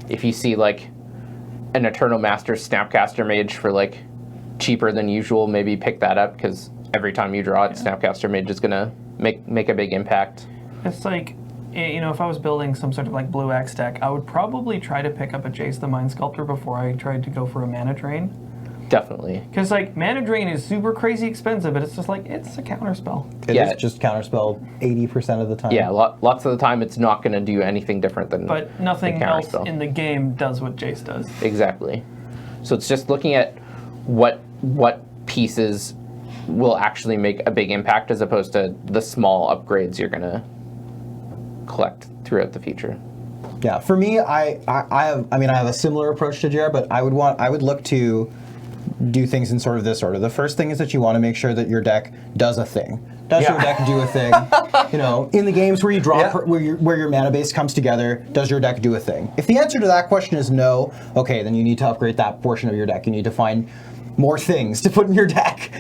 If you see an Eternal Master Snapcaster Mage for cheaper than usual, maybe pick that up, because every time you draw it, Snapcaster Mage is gonna make a big impact. It's if I was building some sort of blue X deck, I would probably try to pick up a Jace the Mind Sculptor before I tried to go for a Mana Drain. Definitely. Because Mana Drain is super crazy expensive, but it's just it's a counterspell. It is just counterspell 80% of the time. Yeah, lots of the time it's not going to do anything different than. But nothing else in the game does what Jace does. Exactly. So it's just looking at what pieces will actually make a big impact, as opposed to the small upgrades you're going to collect throughout the future. Yeah, for me, I have a similar approach to Jared, but I would look to do things in sort of this order. The first thing is that you want to make sure that your deck does a thing. Does your deck do a thing? In the games where you draw, where your mana base comes together, does your deck do a thing? If the answer to that question is no, okay, then you need to upgrade that portion of your deck. You need to find more things to put in your deck.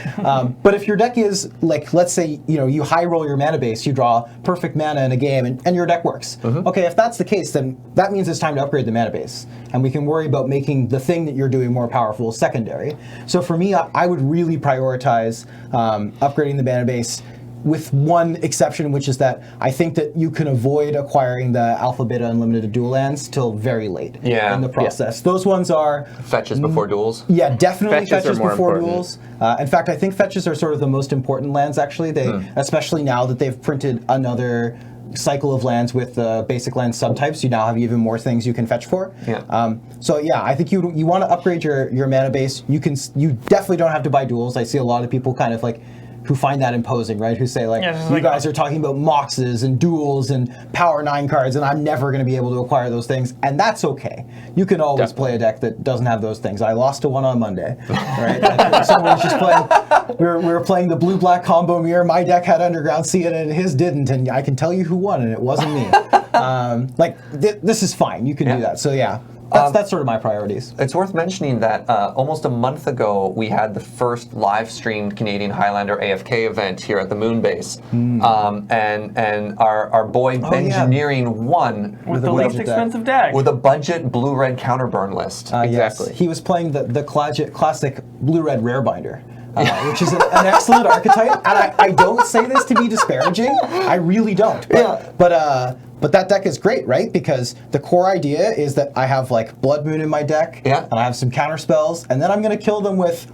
But if your deck is let's say you high roll your mana base, you draw perfect mana in a game, and your deck works. Okay, if that's the case, then that means it's time to upgrade the mana base, and we can worry about making the thing that you're doing more powerful secondary. So for me, I would really prioritize upgrading the mana base, with one exception, which is that I think that you can avoid acquiring the Alpha Beta Unlimited dual lands till very late in the process. Those ones are fetches before duels. Yeah, definitely fetches before important. duels. In fact, I think fetches are sort of the most important lands. Actually, especially now that they've printed another cycle of lands with basic land subtypes, you now have even more things you can fetch for. So I think you want to upgrade your mana base. You definitely don't have to buy duels. I see a lot of people kind of who find that imposing, right? Who say like, Yeah, you like, guys are talking about moxes and duels and power 9 cards, and I'm never going to be able to acquire those things, and that's okay. You can always play a deck that doesn't have those things. I lost to one on Monday, right? Like, someone was just playing. We were playing the blue-black combo mirror. My deck had Underground Sea in it, and his didn't, and I can tell you who won, and it wasn't me. This is fine. You can do that. So yeah. That's sort of my priorities. It's worth mentioning that almost a month ago, we had the first live-streamed Canadian Highlander AFK event here at the Moonbase. And our boy Bengineering won. With the least expensive deck. With a budget blue-red counterburn list. Exactly. Yes. He was playing the classic blue-red rare binder. Which is an excellent archetype, and I don't say this to be disparaging. I really don't. But that deck is great, right? Because the core idea is that I have like Blood Moon in my deck, and I have some counter spells, and then I'm going to kill them with.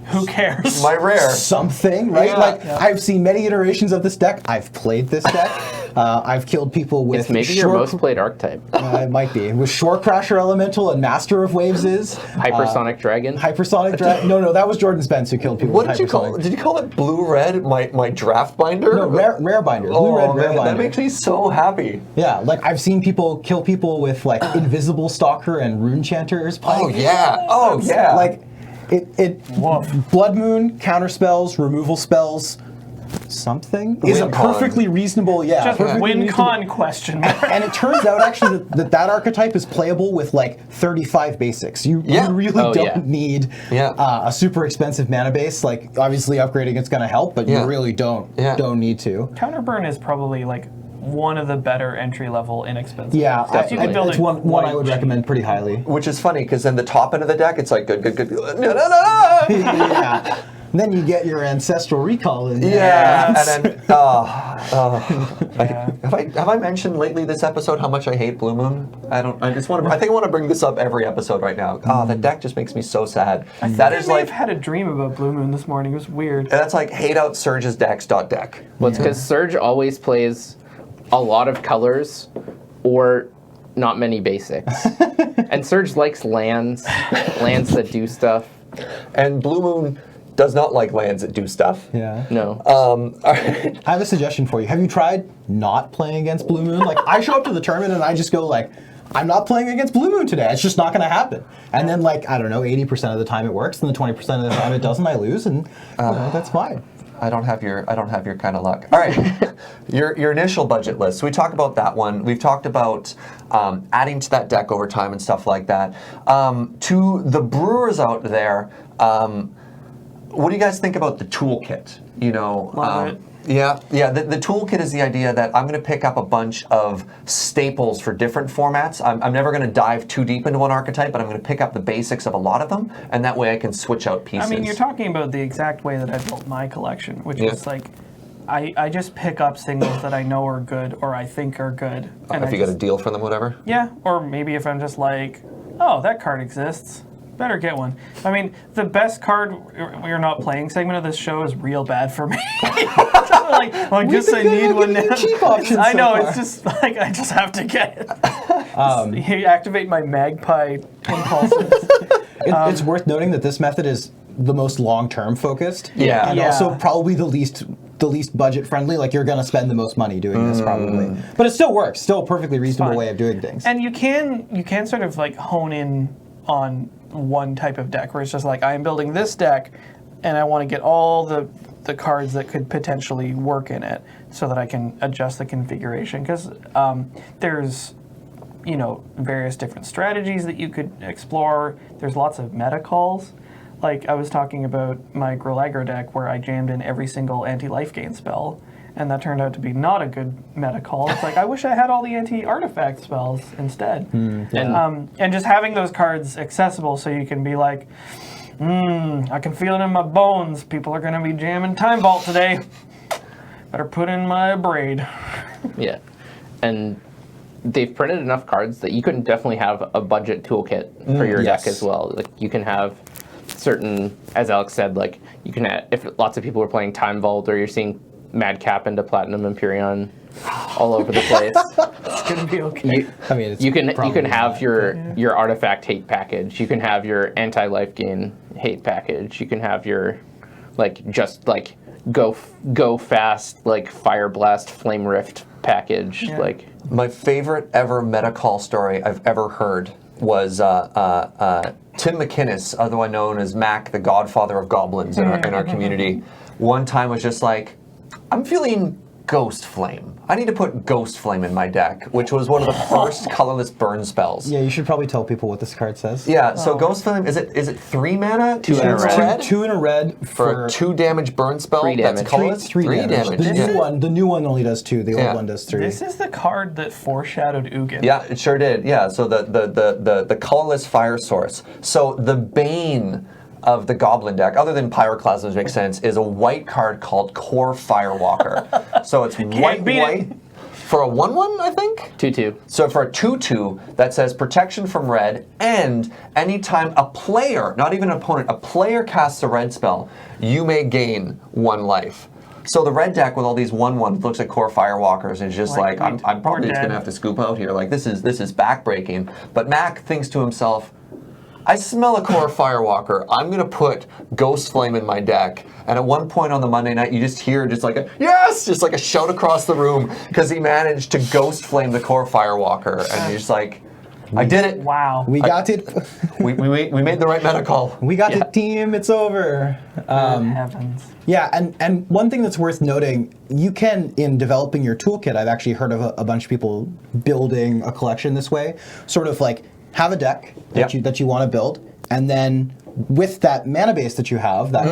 Who cares? My rare. Something, right? I've seen many iterations of this deck. I've played this deck. I've killed people with. It's maybe your most played archetype. It might be. With Shore Crasher Elemental and Master of Waves is. Hypersonic Dragon. Hypersonic Dragon. No, that was Jordan Spence who killed people What with did you call it? Did you call it blue-red, my draft binder? No, rare binder. Blue-red rare binder. That makes me so happy. Yeah, like I've seen people kill people with like Invisible Stalker and Rune Chanter's Pike. Oh yeah. Like Blood Moon, counter spells, removal spells, something is a perfectly reasonable, Just perfectly win reasonable. con question mark. And it turns out actually that archetype is playable with like 35 basics. You really don't need a super expensive mana base. Like obviously upgrading it's going to help, but you really don't need to. Counterburn is probably like one of the better entry-level inexpensive. Yeah, you can build it's one I would recommend pretty highly. Which is funny because then the top end of the deck, it's like good. Yeah. And then you get your ancestral recall in there. Yeah, and then have I mentioned lately this episode how much I hate Blue Moon? I think I want to bring this up every episode right now. The deck just makes me so sad. I may have had a dream about Blue Moon this morning. It was weird. And that's like hate out Serge's decks.deck. Well, it's because Serge always plays a lot of colors or not many basics. And Serge likes lands that do stuff. And Blue Moon does not like lands that do stuff. Yeah. No. I have a suggestion for you. Have you tried not playing against Blue Moon? Like, I show up to the tournament and I just go like, I'm not playing against Blue Moon today. It's just not going to happen. And then like, I don't know, 80% of the time it works, and the 20% of the time it doesn't, I lose, and that's fine. I don't have your kind of luck. All right, your initial budget list. So we talked about that one. We've talked about adding to that deck over time and stuff like that. To the brewers out there, what do you guys think about the toolkit? Love it. Yeah. The toolkit is the idea that I'm going to pick up a bunch of staples for different formats. I'm never going to dive too deep into one archetype, but I'm going to pick up the basics of a lot of them, and that way I can switch out pieces. I mean, you're talking about the exact way that I built my collection, which is like, I just pick up singles that I know are good or I think are good. And if you got a deal for them, whatever. Yeah, or maybe if I'm just like, oh, that card exists. Better get one. I mean, the best card we're not playing segment of this show is real bad for me. I guess I need one now. Cheap options I know, so far. it's just like I just have to get it. You activate my magpie impulses. It's worth noting that this method is the most long-term focused. Yeah. And also probably the least budget friendly. Like you're going to spend the most money doing this probably. But it still works. Still a perfectly reasonable way of doing things. And you can sort of like hone in on one type of deck where it's just like, I'm building this deck and I want to get all the cards that could potentially work in it so that I can adjust the configuration, because there's various different strategies that you could explore. There's lots of meta calls. Like I was talking about my Grolaggro deck where I jammed in every single anti-life gain spell, and that turned out to be not a good meta call. It's like, I wish I had all the anti-artifact spells instead. And just having those cards accessible so you can be like, I can feel it in my bones. People are going to be jamming Time Vault today. Better put in my braid. Yeah. And they've printed enough cards that you can definitely have a budget toolkit for your deck as well. Like you can have certain, as Alex said, like you can have, if lots of people are playing Time Vault or you're seeing Madcap into Platinum Empyrean all over the place. It's gonna be okay. You can have your artifact hate package. You can have your anti-life gain hate package. You can have your like just like go fast, like Fire Blast Flame Rift package. Yeah. Like My favorite ever meta call story I've ever heard was Tim McInnes, otherwise known as Mac, the godfather of goblins in our community. One time was just like, I'm feeling Ghost Flame. I need to put Ghost Flame in my deck, which was one of the first colorless burn spells. Yeah, you should probably tell people what this card says. Yeah, so Ghost Flame, is it 3 mana? 2 in a red. Two in a red For a 2 damage burn spell 3 that's damage. colorless? Three damage. The new one only does 2. The old one does 3. This is the card that foreshadowed Ugin. Yeah, it sure did. Yeah, so the colorless fire source. So the bane of the Goblin deck, other than Pyroclasms makes sense, is a white card called Core Firewalker. So it's white for a 1/1, I think? 2/2. So for a 2/2 that says protection from red, and anytime a player, not even an opponent, a player casts a red spell, you may gain 1 life. So the red deck with all these 1/1 looks like Core Firewalkers and is just like I'm probably just gonna have to scoop out here. Like this is backbreaking. But Mac thinks to himself, I smell a Core Firewalker. I'm going to put Ghost Flame in my deck. And at one point on the Monday night, you just hear just like a, yes! Just like a shout across the room because he managed to Ghost Flame the Core Firewalker. And you're just like, I did it. Wow. We got it. We made the right meta call. We got it, team. It's over. Good heavens. Yeah, and one thing that's worth noting, you can, in developing your toolkit, I've actually heard of a bunch of people building a collection this way, sort of like have a deck that you want to build, and then with that mana base that you have, that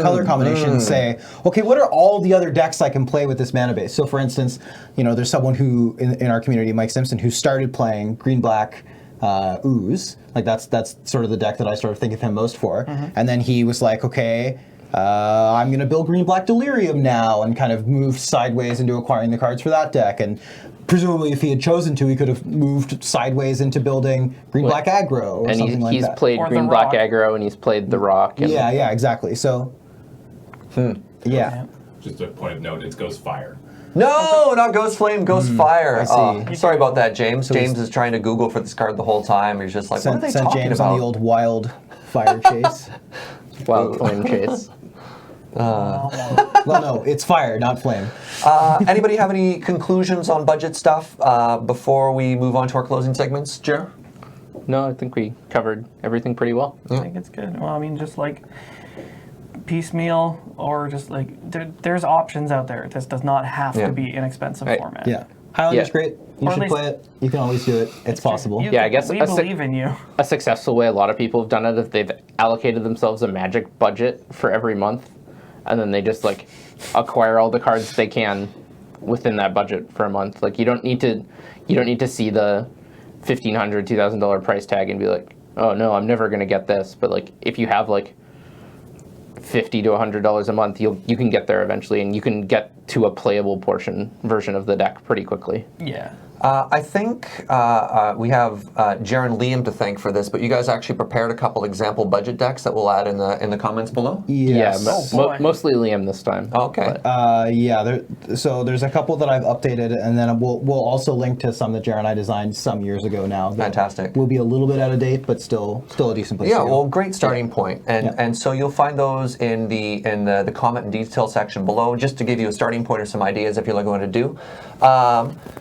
color combination, say, okay, what are all the other decks I can play with this mana base? So for instance, there's someone who, in our community, Mike Simpson, who started playing green-black Ooze. Like that's sort of the deck that I sort of think of him most for. And then he was like, okay, I'm going to build green-black Delirium now, and kind of move sideways into acquiring the cards for that deck. And presumably, if he had chosen to, he could have moved sideways into building green-black aggro or something like that. And he's played green-black aggro, and he's played the rock. And yeah, exactly. So, yeah. Just a point of note, it's Ghost Fire. No, not Ghost Flame, Ghost Fire. I see. Oh, sorry about that, James. James is trying to Google for this card the whole time. He's just like, what are they Sent talking James about? on the old wild fire chase. Wild Flame Chase. Well, no, it's fire, not flame. Anybody have any conclusions on budget stuff before we move on to our closing segments, Jer? No, I think we covered everything pretty well. I think it's good. Well, I mean, just like piecemeal, or just like there's options out there. This does not have to be inexpensive format. Yeah. Highlander's Yeah. great. You Or at should least- play it. You can always do it. It's possible. Yeah, I guess we a believe in you. A successful way a lot of people have done it is they've allocated themselves a Magic budget for every month, and then they just like acquire all the cards they can within that budget for a month. Like you don't need to see the $1,500, $2,000 price tag and be like, oh no, I'm never gonna get this. But like if you have like $50 to $100 a month, you can get there eventually, and you can get to a playable version of the deck pretty quickly. Yeah. I think we have Jer and Liam to thank for this, but you guys actually prepared a couple example budget decks that we'll add in the comments below. Yes. Yeah, mostly Liam this time. Oh, okay. So there's a couple that I've updated, and then we'll also link to some that Jared and I designed some years ago now. That Fantastic. Will be a little bit out of date, but still a decent place. Yeah, to go. well, great starting point. And so you'll find those in the comment and detail section below, just to give you a starting point or some ideas if you're looking what to do.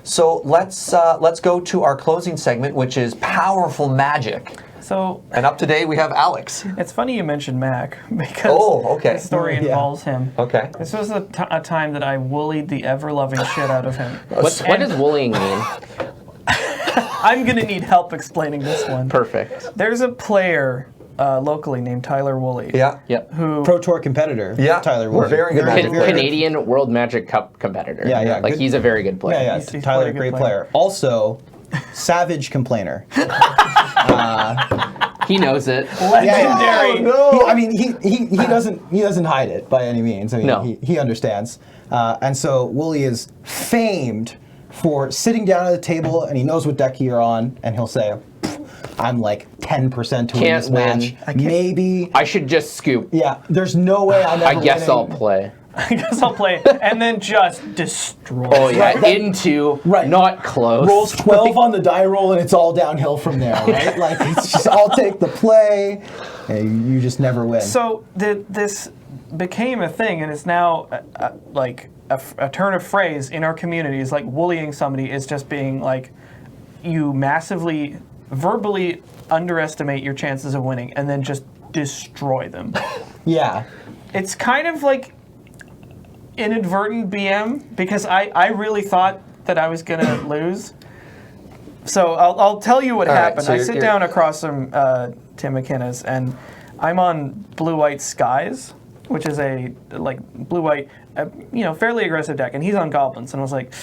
So let's go to our closing segment, which is Powerful Magic. So, And up today we have Alex. it's funny you mentioned Mac, because the story involves him. Okay. This was a time that I woolied the ever-loving shit out of him. What does woollying mean? I'm going to need help explaining this one. Perfect. There's a player locally named Tyler Woolley. Yeah. Yep. Who Pro Tour competitor. Yeah. Tyler Ward. Very good Magic player. Canadian World Magic Cup competitor. Yeah. Like Good. he's a very good player. Yeah. He's Tyler, quite a good great player. player. Also, savage complainer. He knows it. legendary. He doesn't hide it by any means. I mean, No. he understands. And so Wooly is famed for sitting down at a table, and he knows what deck you're on, and he'll say, I'm like 10% to win Can't this win. match. Maybe. I should just scoop. Yeah, there's no way I'm ever I guess winning. I'll play. I guess I'll play it. And then just destroy Oh it. yeah, Right. into Right. not close. Rolls 12 on the die roll, and it's all downhill from there, right? Like, it's just, I'll take the play, and you just never win. So this became a thing, and it's now like a turn of phrase in our communities. Like woollying somebody is just being like, you massively, verbally underestimate your chances of winning, and then just destroy them. Yeah. It's kind of like inadvertent BM, because I really thought that I was going to lose. So I'll tell you what happened. So I sit down across from Tim McKinnis, and I'm on blue-white skies, which is a blue-white, fairly aggressive deck, and he's on goblins, and I was like,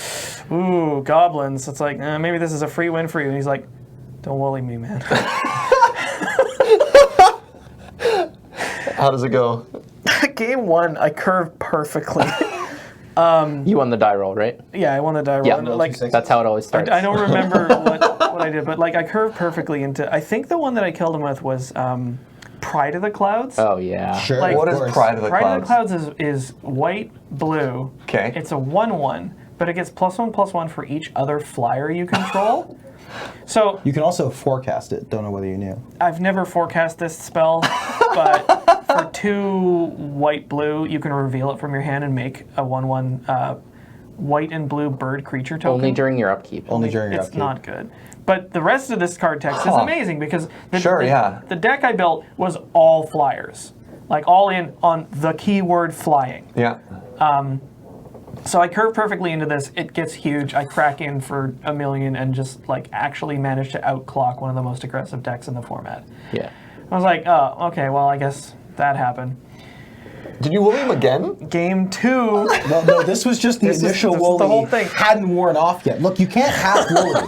ooh, goblins. It's like, maybe this is a free win for you. And he's like, don't woolly me, man. How does it go? Game 1, I curved perfectly. You won the die roll, right? Yeah, I won the die roll. Yeah, Like, that's how it always starts. I don't remember what I did, but like I curved perfectly into. I think the one that I killed him with was Pride of the Clouds. Oh yeah. Sure. Like, What is Pride of the Clouds? Pride of the Clouds is white, blue. Okay. It's a 1/1, but it gets +1/+1 for each other flyer you control. So You can also forecast it. Don't know whether you knew. I've never forecast this spell, but for 2 white-blue, you can reveal it from your hand and make a 1/1 white and blue bird creature token. Only during your upkeep. Only during your It's upkeep. not good. But the rest of this card text is amazing, because the deck I built was all flyers. Like all in on the keyword flying. Yeah. So I curve perfectly into this. It gets huge. I crack in for 1 million and just like actually manage to outclock one of the most aggressive decks in the format. Yeah. I was like, oh, okay, well, I guess that happened. Did you woolly him again? Game 2. Well, no, this was just the initial this is woolly. the whole thing. Hadn't worn off yet. Look, you can't half woolly.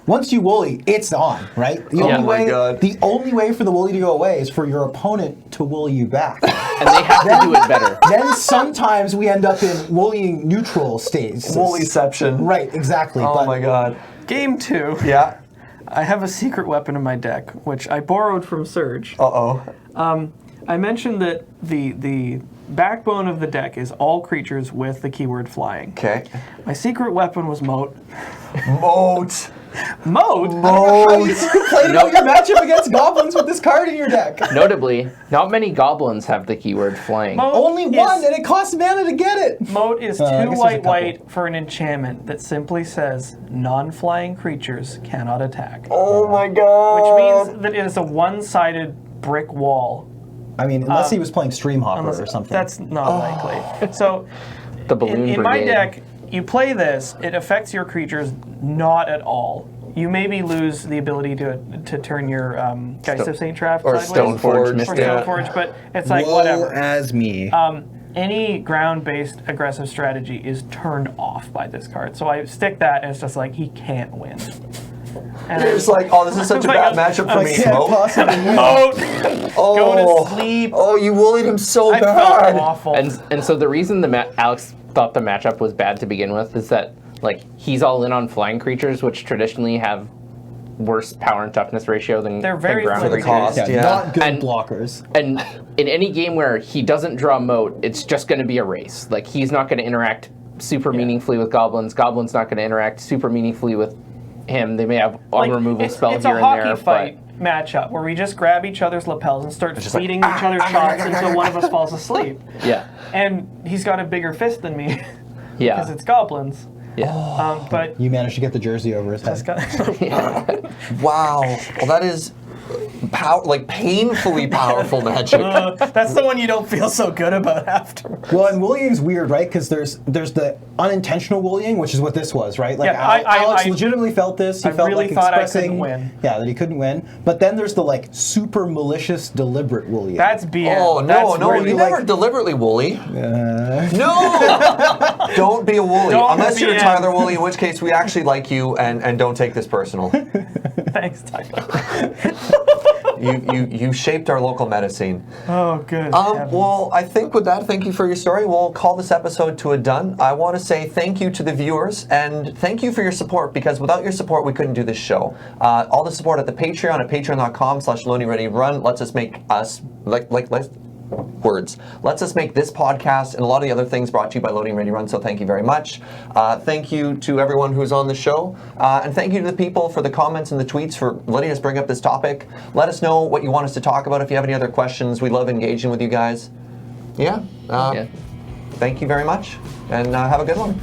Once you woolly, it's on, right? The Oh only my way, God. the only way for the woolly to go away is for your opponent to woolly you back. And they have to do it better. Then sometimes we end up in woollying neutral states. Woollyception. Right, exactly. Oh but my God. Game 2. Yeah. I have a secret weapon in my deck, which I borrowed from Serge. Uh-oh. I mentioned that the backbone of the deck is all creatures with the keyword flying. Okay. My secret weapon was Moat. Moat. Moat? How you played your matchup against goblins with this card in your deck? Notably, not many goblins have the keyword flying. Moat Only is- one, and it costs mana to get it. Moat is I 2 guess there's a white couple. white for an enchantment that simply says non-flying creatures cannot attack. Oh my God. Which means that it is a one-sided brick wall. I mean, unless he was playing Streamhopper or something. That's not likely. So The balloon in my brigade. deck, you play this, it affects your creatures not at all. You maybe lose the ability to turn your Geist of St. Traft Or sideways. Stoneforge. Or Mystic. Stoneforge, but it's like, whatever. as me. Any ground-based aggressive strategy is turned off by this card. So I stick that, and it's just like, he can't win. And You're just like, oh, this is such a bad matchup for me, Moat. Moat! Go to Oh. sleep. Oh, you woollied him so I bad. felt awful. And so the reason Alex thought the matchup was bad to begin with is that like he's all in on flying creatures, which traditionally have worse power and toughness ratio than They're very ground For the creatures. cost. Yeah. Not good And- blockers. And in any game where he doesn't draw Moat, it's just going to be a race. Like he's not going to interact super meaningfully with goblins. Goblins not going to interact super meaningfully with him. They may have on removal spell it's here a and hockey there, fight matchup where we just grab each other's lapels and start feeding each other shots until one of us falls asleep. but yeah, And he's got a bigger fist than me yeah, because it's goblins. yeah. But You managed to get the jersey over his it's head. got Wow. Well, that is painfully powerful magic. that's the one you don't feel so good about afterwards. Well, and woollying's weird, right? Because there's the unintentional woollying, which is what this was, right? Like Yeah, Alex I legitimately felt this. He I felt really like thought I expressing, couldn't win. Yeah, that he couldn't win. But then there's the like super malicious, deliberate woollying. That's BM. Oh, no, That's no, really you like- never deliberately woolly. No! Don't be a woolly. Don't Unless you're be Tyler Woolly, in which case we actually like you and don't take this personal. Thanks, Tyler. You shaped our local medicine. Oh, good. Well, I think with that, thank you for your story. We'll call this episode to a done. I want to say thank you to the viewers and thank you for your support, because without your support, we couldn't do this show. All the support at the Patreon at patreon.com/LoadingReadyRun lets us make us lets us make this podcast and a lot of the other things brought to you by Loading Ready Run, so thank you very much. Thank you to everyone who's on the show, and thank you to the people for the comments and the tweets for letting us bring up this topic. Let us know what you want us to talk about if you have any other questions. We love engaging with you guys. Yeah. Yeah. Thank you very much, and have a good one.